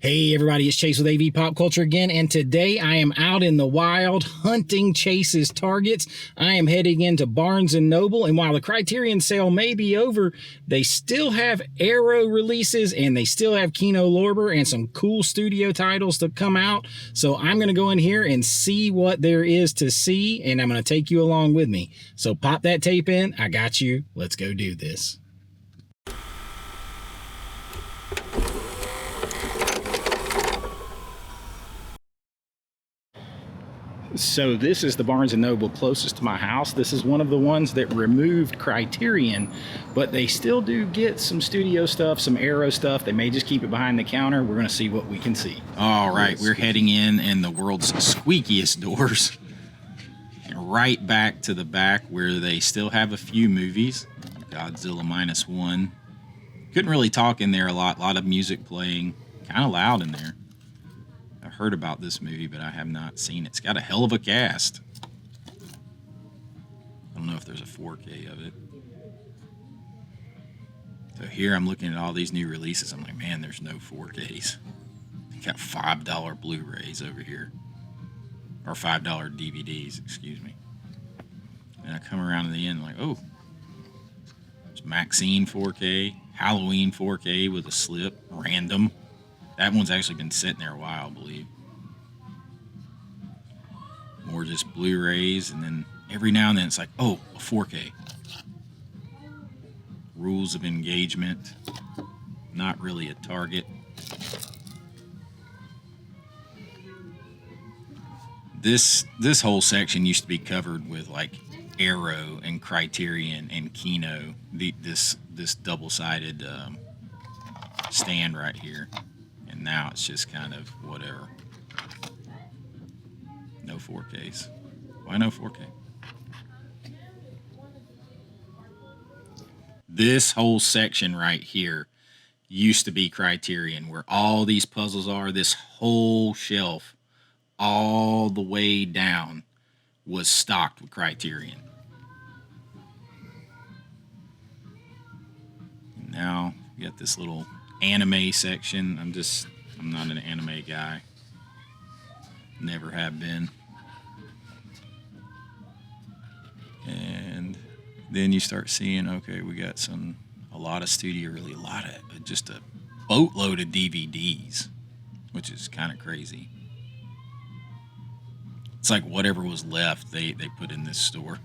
Hey everybody, it's Chase with AV Pop Culture again, and today I am out in the wild hunting Chase's targets. I am heading into Barnes & Noble, and while the Criterion sale may be over, they still have Arrow releases, and they still have Kino Lorber and some cool studio titles to come out. So I'm going to go in here and see what there is to see, and I'm going to take you along with me. So pop that tape in, I got you, let's go do this. So this is the Barnes & Noble closest to my house. This is one of the ones that removed Criterion, but they still do get some studio stuff, some Arrow stuff. They may just keep it behind the counter. We're going to see what we can see. All right, we're heading in the world's squeakiest doors. And right back to the back where they still have a few movies. Godzilla -1. Couldn't really talk in there a lot of music playing. Kind of loud in there. Heard about this movie, but I have not seen it. It's got a hell of a cast. I don't know if there's a 4K of it. So here I'm looking at all these new releases. I'm like, man, there's no 4Ks. They got $5 Blu-rays over here. Or $5 DVDs, excuse me. And I come around to the end like, oh, there's Maxine 4K, Halloween 4K with a slip, random. That one's actually been sitting there a while, I believe. More just Blu-rays, and then every now and then it's like, oh, a 4K. Rules of Engagement. Not really a Target. This whole section used to be covered with like Arrow and Criterion and Kino. This double-sided stand right here. And now it's just kind of whatever. No 4Ks. Why no 4K? This whole section right here used to be Criterion, where all these puzzles are. This whole shelf, all the way down, was stocked with Criterion. And now we got this little anime section. I'm not an anime guy. Never have been. And then you start seeing, okay, we got a lot of studio, really just a boatload of DVDs, which is kind of crazy. It's like whatever was left, they put in this store.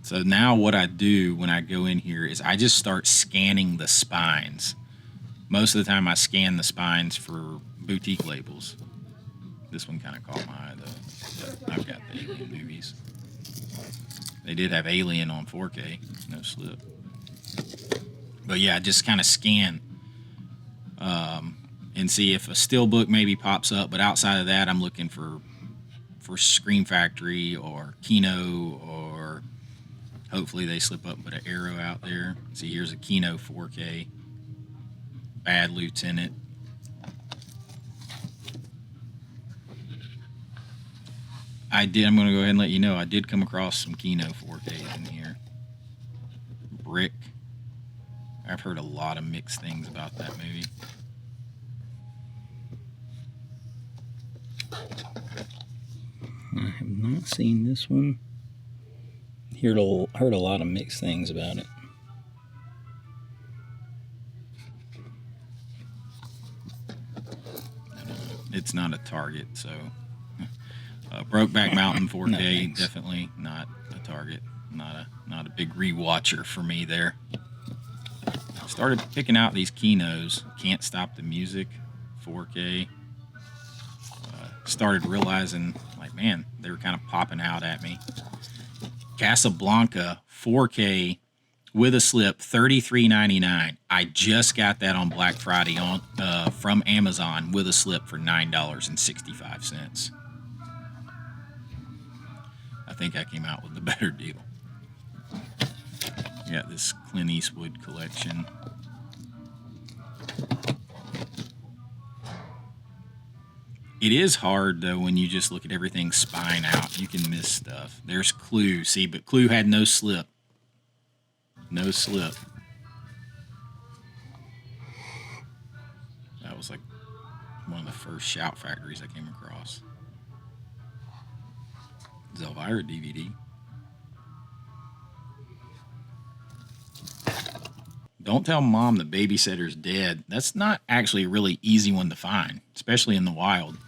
So now what I do when I go in here is I just start scanning the spines. Most of the time I scan the spines for boutique labels. This one kind of caught my eye though. I've got the Alien movies. They did have Alien on 4K, no slip. But yeah, I just kind of scan and see if a steelbook maybe pops up. But outside of that, I'm looking for Scream Factory or Kino, or hopefully they slip up and put an Arrow out there. See, here's a Kino 4K. Bad Lieutenant. I'm going to go ahead and let you know, I did come across some Kino 4Ks in here. Brick. I've heard a lot of mixed things about that movie. I have not seen this one. Heard a lot of mixed things about it. It's not a Target, so Brokeback Mountain 4K, nice. Definitely not a Target. Not a big rewatcher for me there. Started picking out these Kinos. Can't Stop the Music 4K. Started realizing, like, man, they were kind of popping out at me. Casablanca 4K with a slip, $33.99. I just got that on Black Friday from Amazon with a slip for $9.65. I think I came out with the better deal. I got this Clint Eastwood collection. It is hard, though, when you just look at everything spine out. You can miss stuff. There's Clue. See, but Clue had no slip. No slip. was like one of the first Shout Factories I came across. Zelvira DVD. Don't tell mom the babysitter's dead. That's not actually a really easy one to find, especially in the wild.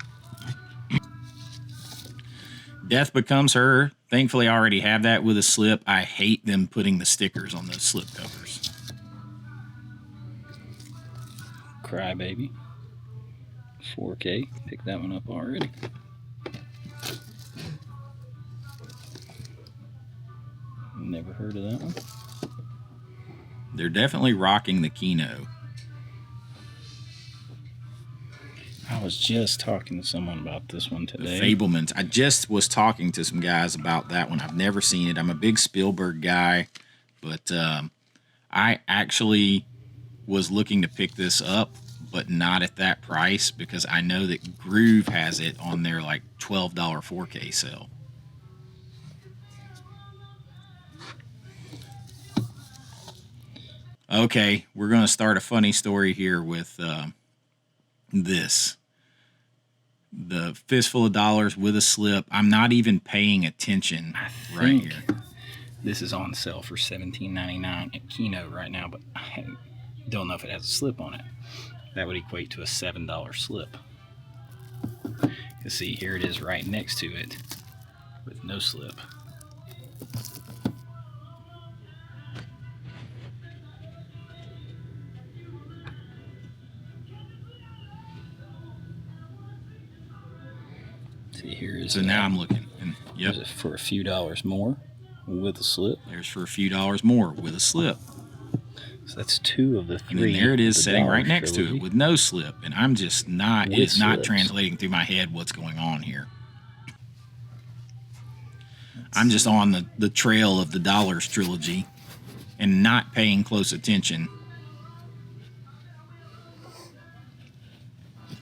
Death Becomes Her. Thankfully, I already have that with a slip. I hate them putting the stickers on those slip covers. Crybaby. 4K. Picked that one up already. Never heard of that one. They're definitely rocking the Kino. I was just talking to someone about this one today. The Fablemans. I just was talking to some guys about that one. I've never seen it. I'm a big Spielberg guy, but I actually was looking to pick this up, but not at that price because I know that Groove has it on their like $12 4K sale. Okay, we're going to start a funny story here with this. The Fistful of Dollars with a slip. I'm not even paying attention right here. This is on sale for $17.99 at Kino right now, but I don't know if it has a slip on it. That would equate to a $7 slip. You see, here it is right next to it with no slip. See, here is. So now I'm looking. And, yep. For a few dollars more with a slip. There's for a few dollars more with a slip. So that's two of the three. And then there it is sitting right next to it with no slip. And I'm just not, it's not translating through my head what's going on here. I'm just on the trail of the Dollars trilogy and not paying close attention.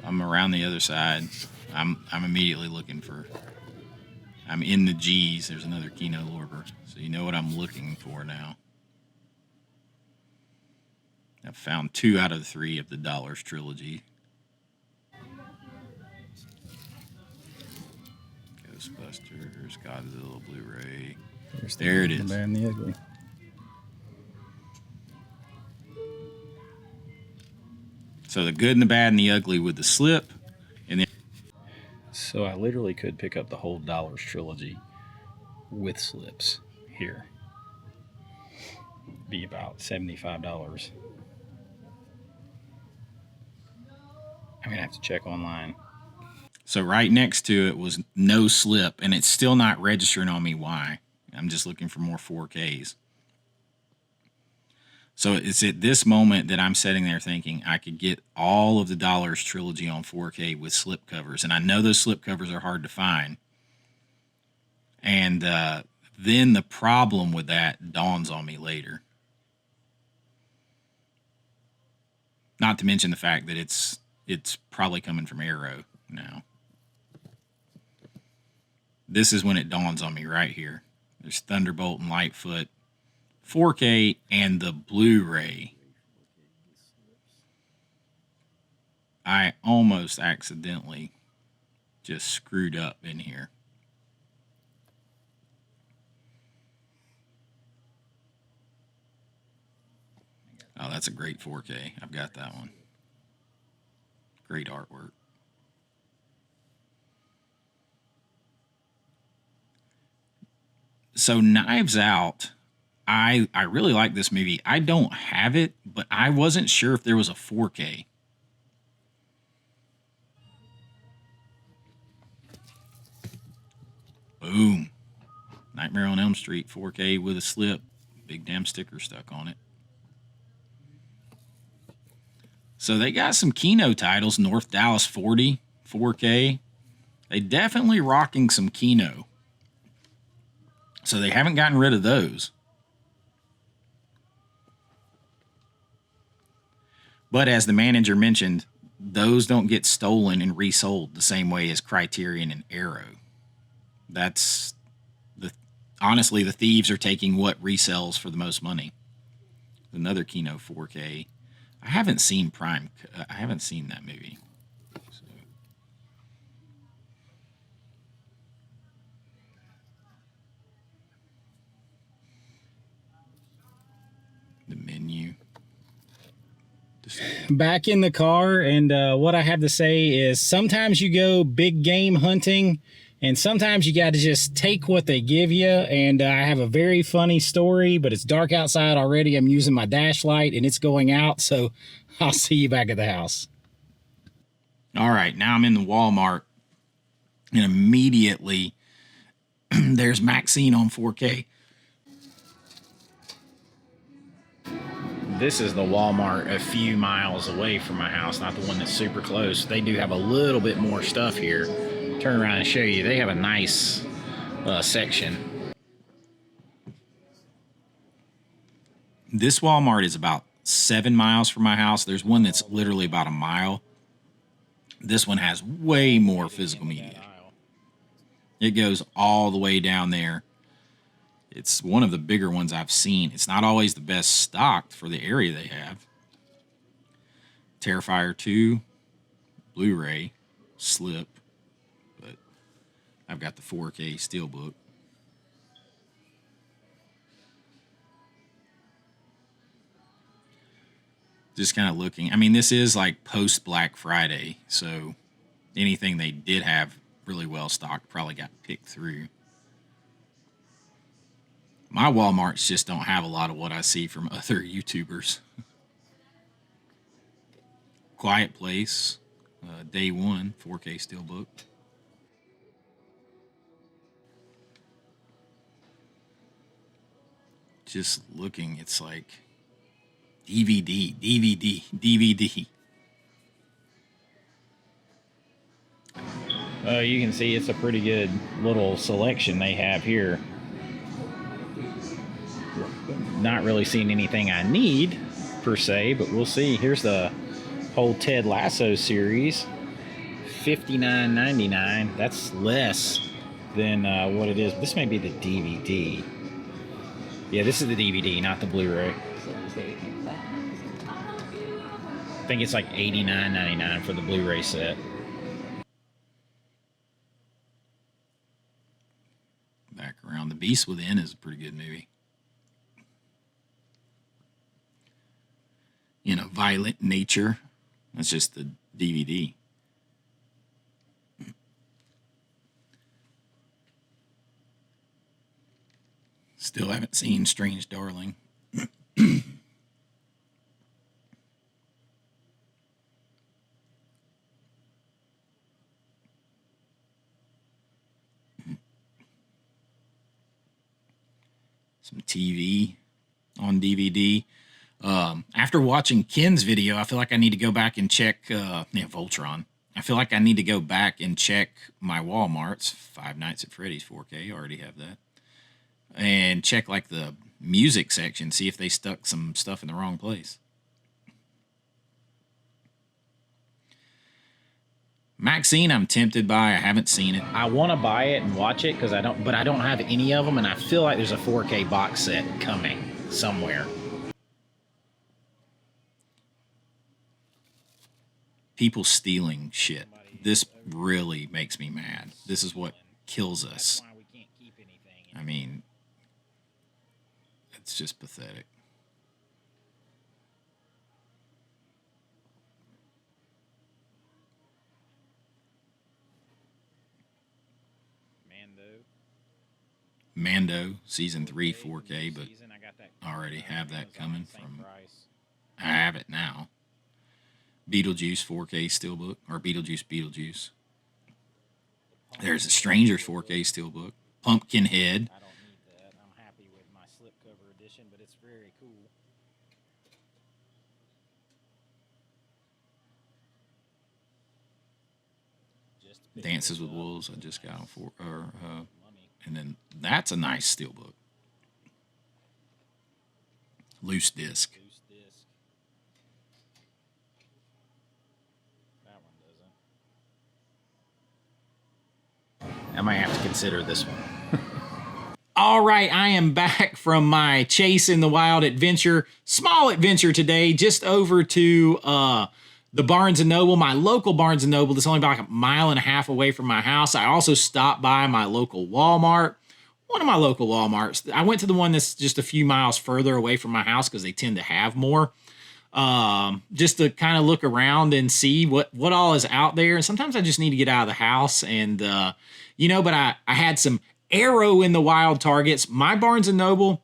I'm around the other side. I'm immediately looking for, I'm in the G's. There's another Kino Lorber. So you know what I'm looking for now. I've found 2 out of the 3 of the Dollars trilogy. Ghostbusters, Godzilla, Blu-ray. There it is. The Bad and the Ugly. So the Good and the Bad and the Ugly with the slip. And then so I literally could pick up the whole Dollars trilogy with slips here. Be about $75. I'm gonna have to check online. So right next to it was no slip, and it's still not registering on me why. I'm just looking for more 4Ks. So it's at this moment that I'm sitting there thinking I could get all of the Dollars trilogy on 4K with slip covers. And I know those slip covers are hard to find. And then the problem with that dawns on me later. Not to mention the fact that it's probably coming from Arrow now. This is when it dawns on me right here. There's Thunderbolt and Lightfoot, 4K, and the Blu-ray. I almost accidentally just screwed up in here. Oh, that's a great 4K. I've got that one. Great artwork. So Knives Out, I really like this movie. I don't have it, but I wasn't sure if there was a 4K. Boom. Nightmare on Elm Street, 4K with a slip. Big damn sticker stuck on it. So they got some Kino titles. North Dallas 40, 4K. They definitely rocking some Kino. So they haven't gotten rid of those. But as the manager mentioned, those don't get stolen and resold the same way as Criterion and Arrow. That's honestly, the thieves are taking what resells for the most money. Another Kino 4K. I haven't seen Prime. I haven't seen that movie. So. The menu. Back in the car, and what I have to say is sometimes you go big game hunting, and sometimes you got to just take what they give you. And I have a very funny story, but it's dark outside already. I'm using my dash light, and it's going out, so I'll see you back at the house. All right, now I'm in the Walmart, and immediately there's Maxine on 4K. This is the Walmart a few miles away from my house, not the one that's super close. They do have a little bit more stuff here. Turn around and show you. They have a nice section. This Walmart is about 7 miles from my house. There's one that's literally about a mile. This one has way more physical media. It goes all the way down there. It's one of the bigger ones I've seen. It's not always the best stocked for the area they have. Terrifier 2, Blu-ray, slip, but I've got the 4K Steelbook. Just kind of looking. I mean, this is like post Black Friday, so anything they did have really well stocked probably got picked through. My Walmarts just don't have a lot of what I see from other YouTubers. Quiet Place, Day 1, 4K Steelbook. Just looking, it's like DVD, DVD, DVD. You can see it's a pretty good little selection they have here. Not really seeing anything I need per se, but we'll see. Here's the whole Ted Lasso series, $59.99. That's less than what it is. This may be the DVD. Yeah, this is the DVD, not the Blu-ray. I think it's like $89.99 for the Blu-ray set. Back around. The Beast Within is a pretty good movie. You know, Violent Nature. That's just the DVD. Still haven't seen Strange Darling. Some TV on DVD. After watching Ken's video, I feel like I need to go back and check Voltron. I feel like I need to go back and check my Walmarts. Five Nights at Freddy's 4K, already have that. And check like the music section, see if they stuck some stuff in the wrong place. Maxine, I'm tempted by. I haven't seen it. I want to buy it and watch it because I don't have any of them, and I feel like there's a 4K box set coming somewhere. People stealing shit. This really makes me mad. This is what kills us. I mean, it's just pathetic. Mando season 3 4K, but I already have that coming from. I have it now. Beetlejuice 4K Steelbook, or Beetlejuice. There's a Strangers 4K Steelbook. Pumpkinhead. I don't need that. I'm happy with my slipcover edition, but it's very cool. Dances with Wolves. I just got on and then that's a nice steelbook. Loose disc. That one doesn't. I might have to consider this one. All right, I am back from my Chase in the Wild adventure, small adventure today, just over to the Barnes & Noble, my local Barnes & Noble that's only about like a mile and a half away from my house. I also stopped by my local Walmart, one of my local Walmarts. I went to the one that's just a few miles further away from my house because they tend to have more, just to kind of look around and see what all is out there. And sometimes I just need to get out of the house and, but I had some Arrow in the Wild targets. My Barnes & Noble,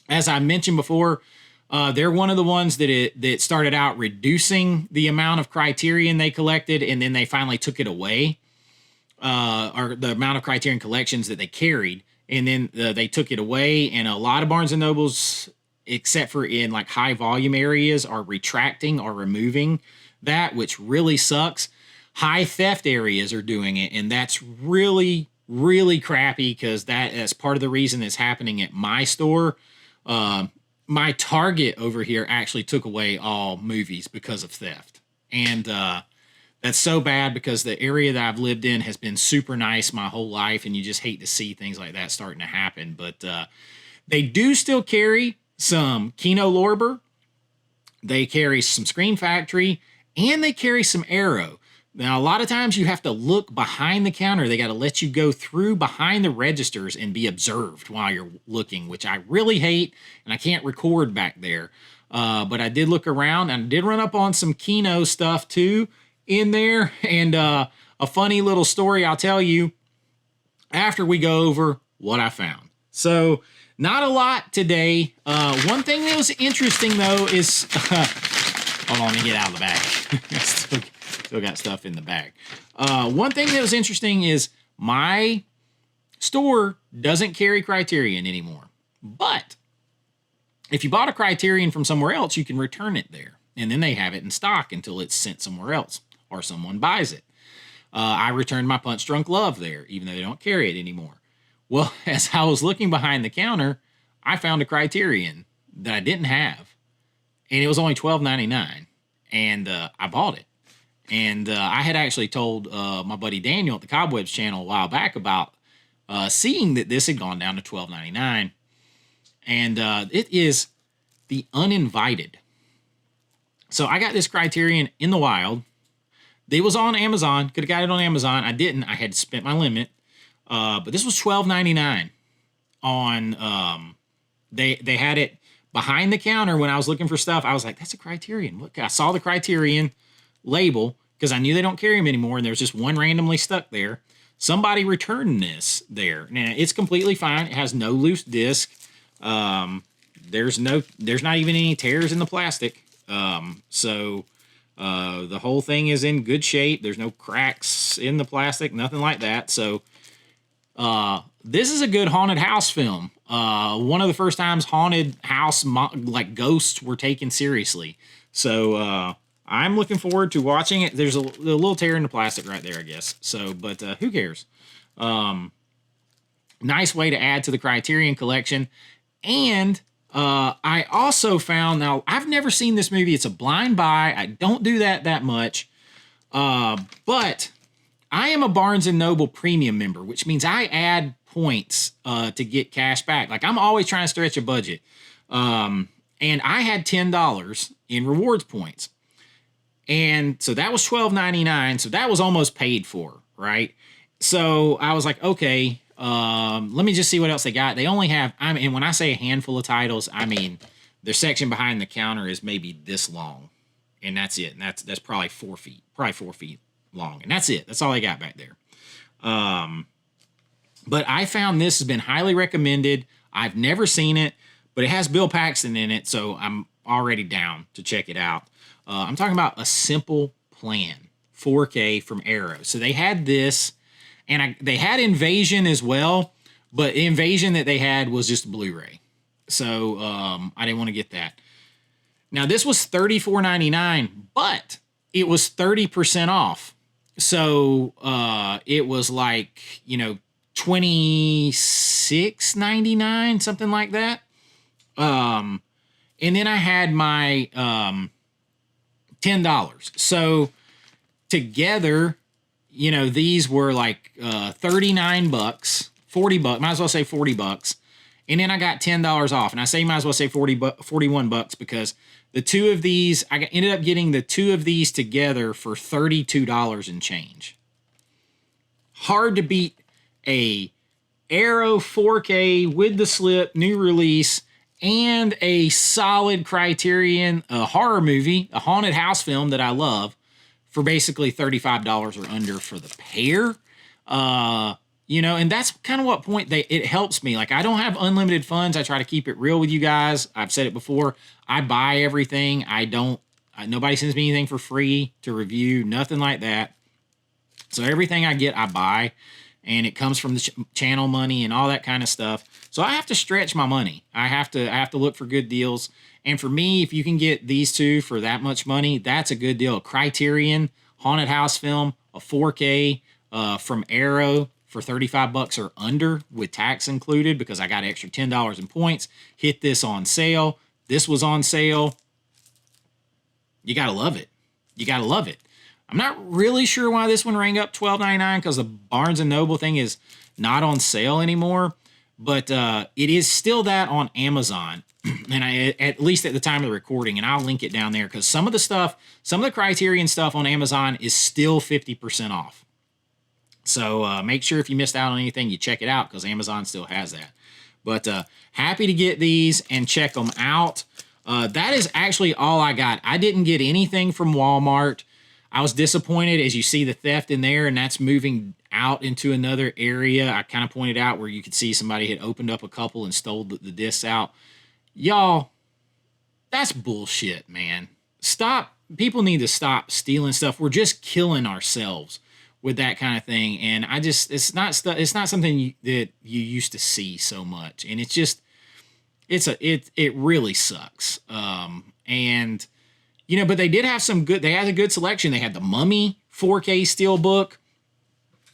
as I mentioned before, they're one of the ones that started out reducing the amount of Criterion they collected, and then they finally took it away, or the amount of Criterion collections that they carried, and then they took it away. And a lot of Barnes & Nobles, except for in like high volume areas, are retracting or removing that, which really sucks. High theft areas are doing it, and that's really crappy because that's part of the reason it's happening at my store. My Target over here actually took away all movies because of theft. And that's so bad because the area that I've lived in has been super nice my whole life, and you just hate to see things like that starting to happen. But they do still carry some Kino Lorber. They carry some Scream Factory, and they carry some Arrow. Now, a lot of times you have to look behind the counter. They got to let you go through behind the registers and be observed while you're looking, which I really hate, and I can't record back there. But I did look around, and I did run up on some Kino stuff, too, in there. And a funny little story I'll tell you after we go over what I found. So, not a lot today. One thing that was interesting, though, is... hold on, let me get out of the bag. Still got stuff in the bag. One thing that was interesting is my store doesn't carry Criterion anymore. But if you bought a Criterion from somewhere else, you can return it there. And then they have it in stock until it's sent somewhere else or someone buys it. I returned my Punch Drunk Love there, even though they don't carry it anymore. Well, as I was looking behind the counter, I found a Criterion that I didn't have. And it was only $12.99. And I bought it. And I had actually told my buddy Daniel at the Cobwebs channel a while back about seeing that this had gone down to $12.99. And it is The Uninvited. So I got this Criterion in the wild. It was on Amazon. Could have got it on Amazon. I didn't. I had spent my limit. But this was $12.99 on... They had it behind the counter when I was looking for stuff. I was like, that's a Criterion. Look, I saw the Criterion label because I knew they don't carry them anymore, and there's just one randomly stuck there. Somebody returned this there. Now, it's completely fine. It has no loose disc. There's not even any tears in the plastic. So the whole thing is in good shape. There's no cracks in the plastic, nothing like that. So this is a good haunted house film. One of the first times haunted house, like ghosts, were taken seriously. So I'm looking forward to watching it. There's a little tear in the plastic right there, I guess. So, but who cares? Nice way to add to the Criterion collection. And I also found, now I've never seen this movie. It's a blind buy. I don't do that much. But I am a Barnes & Noble premium member, which means I add points to get cash back. Like, I'm always trying to stretch a budget. And I had $10 in rewards points. And so that was $12.99. So that was almost paid for, right? So I was like, okay, let me just see what else they got. They only have, and when I say a handful of titles, I mean, their section behind the counter is maybe this long. And that's it. And that's probably 4 feet. Probably 4 feet long. And that's it. That's all they got back there. But I found this has been highly recommended. I've never seen it, but it has Bill Paxton in it, so I'm already down to check it out. I'm talking about A Simple Plan, 4K from Arrow. So they had this, and they had Invasion as well, but Invasion that they had was just Blu-ray. So I didn't want to get that. Now, this was $34.99, but it was 30% off. So it was like, $26.99, something like that. And then I had my $10. So together, these were like $39 $40. Might as well say $40. And then I got $10 off. And I say might as well say $41 because the two of these, ended up getting the two of these together for $32 and change. Hard to beat a Arrow 4K with the slip, new release, and a solid Criterion horror movie, a haunted house film that I love, for basically $35 or under for the pair. And that's kind of what point it helps me. Like, I don't have unlimited funds. I try to keep it real with you guys. I've said it before. I buy everything. Nobody sends me anything for free to review, nothing like that. So everything I get, I buy, and it comes from the channel money and all that kind of stuff. So I have to stretch my money. I have to look for good deals. And for me, if you can get these two for that much money, that's a good deal. Criterion haunted house film, a 4K from Arrow for $35 or under with tax included, because I got extra $10 in points. Hit this on sale. This was on sale. You got to love it. You got to love it. I'm not really sure why this one rang up $12.99, because the Barnes & Noble thing is not on sale anymore. But it is still that on Amazon. And at least at the time of the recording, and I'll link it down there, because some of the Criterion stuff on Amazon is still 50% off. So make sure if you missed out on anything, you check it out, because Amazon still has that. But happy to get these and check them out. That is actually all I got. I didn't get anything from Walmart. I was disappointed, as you see the theft in there, and that's moving out into another area. I kind of pointed out where you could see somebody had opened up a couple and stole the discs out. Y'all, that's bullshit, man. Stop. People need to stop stealing stuff. We're just killing ourselves with that kind of thing. And it's not something that you used to see so much. And it's just, it really sucks. And, but they did have they had a good selection. They had the Mummy 4K Steelbook.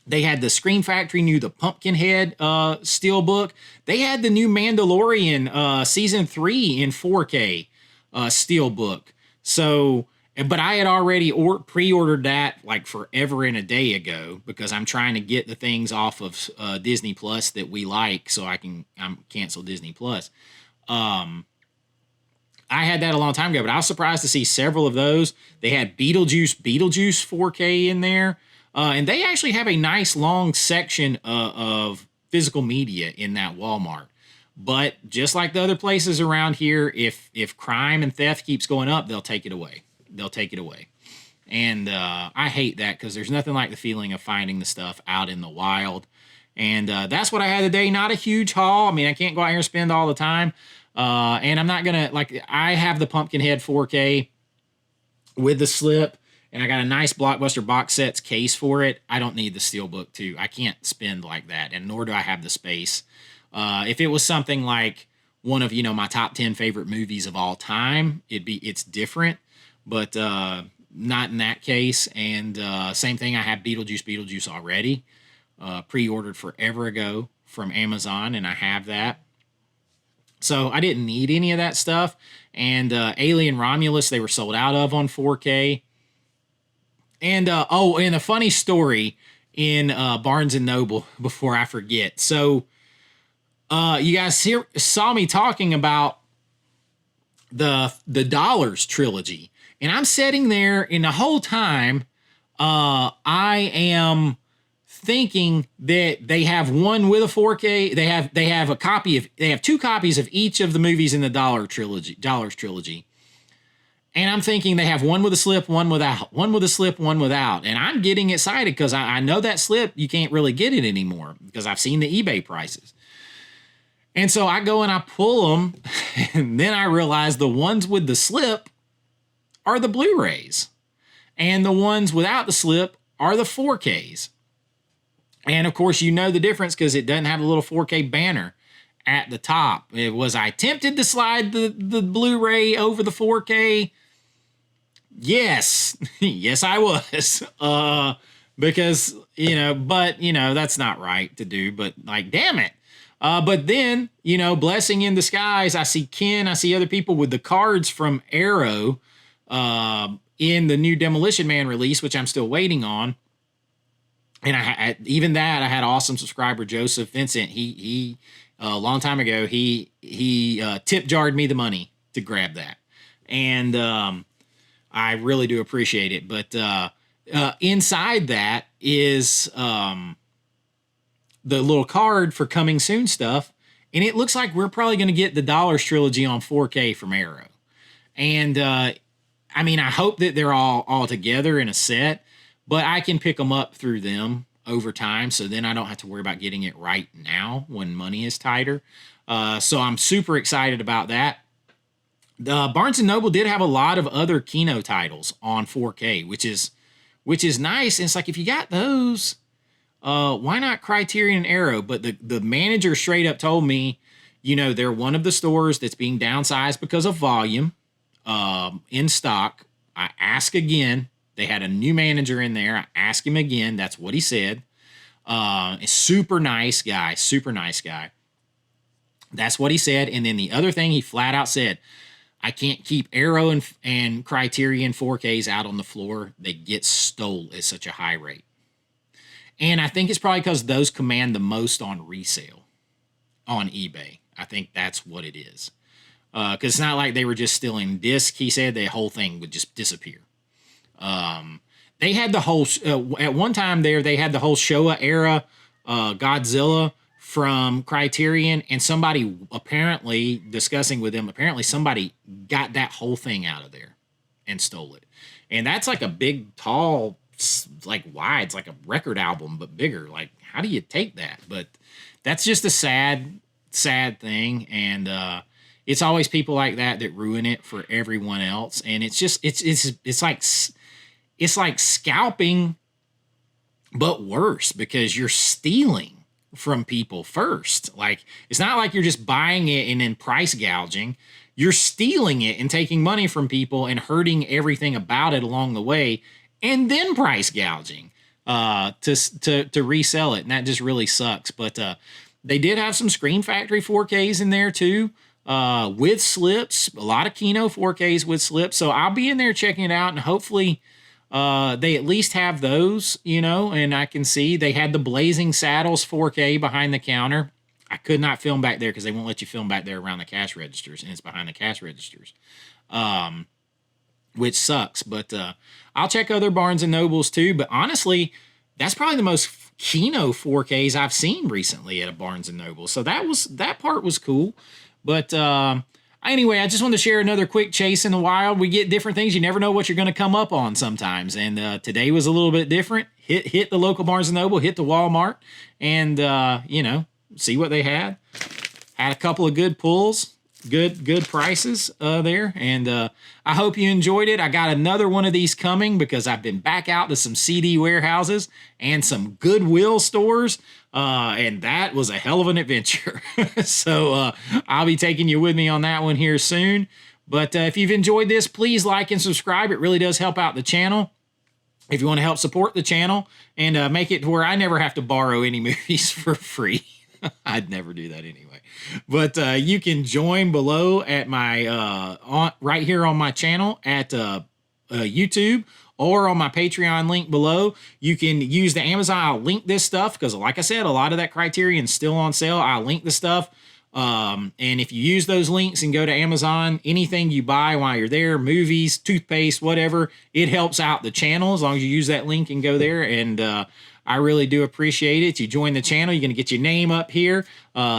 They had the Scream Factory the Pumpkinhead Steelbook. They had the new Mandalorian Season 3 in 4K Steelbook. So, but I had already pre-ordered that like forever and a day ago, because I'm trying to get the things off of Disney Plus that we like, so I can cancel Disney Plus. I had that a long time ago, but I was surprised to see several of those. They had Beetlejuice 4K in there. And they actually have a nice long section of physical media in that Walmart. But just like the other places around here, if crime and theft keeps going up, they'll take it away. They'll take it away. And I hate that, because there's nothing like the feeling of finding the stuff out in the wild. And that's what I had today. Not a huge haul. I mean, I can't go out here and spend all the time. And I'm not going to, I have the Pumpkinhead 4K with the slip. And I got a nice Blockbuster box sets case for it. I don't need the Steelbook too. I can't spend like that, and nor do I have the space. If it was something like one of my top 10 favorite movies of all time, it's different, but not in that case. And same thing, I have Beetlejuice already, pre-ordered forever ago from Amazon, and I have that. So I didn't need any of that stuff. And Alien Romulus, they were sold out of on 4K. And and a funny story in Barnes & Noble before I forget. So you guys saw me talking about the Dollars trilogy. And I'm sitting there, and the whole time I am thinking that they have one with a 4K. They have two copies of each of the movies in the Dollars trilogy. And I'm thinking they have one with a slip, one without, one with a slip, one without. And I'm getting excited, because I know that slip, you can't really get it anymore, because I've seen the eBay prices. And so I go and I pull them, and then I realize the ones with the slip are the Blu-rays, and the ones without the slip are the 4Ks. And of course, the difference, because it doesn't have a little 4K banner at the top. I tempted to slide the Blu-ray over the 4K? Yes. Yes, I was. Because, that's not right to do, but damn it. But then, blessing in disguise, I see Ken, I see other people with the cards from Arrow in the new Demolition Man release, which I'm still waiting on. And even that, I had an awesome subscriber, Joseph Vincent. He a long time ago, he tip jarred me the money to grab that. And I really do appreciate it. But inside that is the little card for coming soon stuff. And it looks like we're probably going to get the Dollars trilogy on 4K from Arrow. And I mean, I hope that they're all together in a set, but I can pick them up through them over time. So then I don't have to worry about getting it right now when money is tighter. So I'm super excited about that. Barnes & Noble did have a lot of other Kino titles on 4K, which is nice. And it's like, if you got those, why not Criterion and Arrow? But the manager straight up told me, you know, they're one of the stores that's being downsized because of volume in stock. I ask again. They had a new manager in there. I asked him again. That's what he said. A super nice guy. Super nice guy. That's what he said. And then the other thing he flat out said, I can't keep Arrow and Criterion 4Ks out on the floor. They get stole at such a high rate. And I think it's probably because those command the most on resale on eBay. I think that's what it is. Because it's not like they were just stealing disc. He said the whole thing would just disappear. They had the whole, at one time there, they had the whole Showa era Godzilla from Criterion, and somebody apparently, discussing with them, apparently somebody got that whole thing out of there and stole it. And that's like a big, tall, like wide, it's like a record album, but bigger. Like, how do you take that? But that's just a sad thing. And it's always people like that ruin it for everyone else. And it's just, it's like scalping, but worse, because you're stealing from people first. Like, it's not like you're just buying it and then price gouging. You're stealing it and taking money from people and hurting everything about it along the way, and then price gouging to resell it. And that just really sucks. But they did have some Scream Factory 4Ks in there too, with slips, a lot of Kino 4Ks with slips. So I'll be in there checking it out, and hopefully they at least have those, you know, and I can see they had the Blazing Saddles 4K behind the counter. I could not film back there because they won't let you film back there around the cash registers, and it's behind the cash registers, which sucks. But I'll check other Barnes & Nobles too. But honestly, that's probably the most Kino 4Ks I've seen recently at a Barnes & Noble. So that part was cool. But anyway, I just wanted to share another quick chase in the wild. We get different things. You never know what you're going to come up on sometimes. And today was a little bit different. Hit the local Barnes & Noble, hit the Walmart, and, you know, see what they had. Had a couple of good pulls, good prices there. And I hope you enjoyed it. I got another one of these coming because I've been back out to some CD warehouses and some Goodwill stores. And that was a hell of an adventure. So I'll be taking you with me on that one here soon. But if you've enjoyed this, please like and subscribe. It really does help out the channel. If you want to help support the channel and make it to where I never have to borrow any movies for free. I'd never do that anyway. But you can join below at my right here on my channel at YouTube, or on my Patreon link below. You can use the Amazon. I'll link this stuff because, like I said, a lot of that Criterion's still on sale. I'll link the stuff. And if you use those links and go to Amazon, anything you buy while you're there, movies, toothpaste, whatever, it helps out the channel as long as you use that link and go there. And I really do appreciate it. You join the channel, you're going to get your name up here,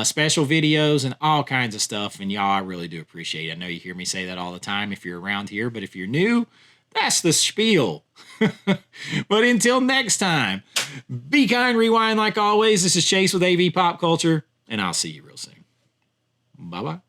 special videos and all kinds of stuff. And y'all, I really do appreciate it. I know you hear me say that all the time if you're around here, but if you're new, that's the spiel. But until next time, be kind, rewind like always. This is Chase with AV Pop Culture, and I'll see you real soon. Bye-bye.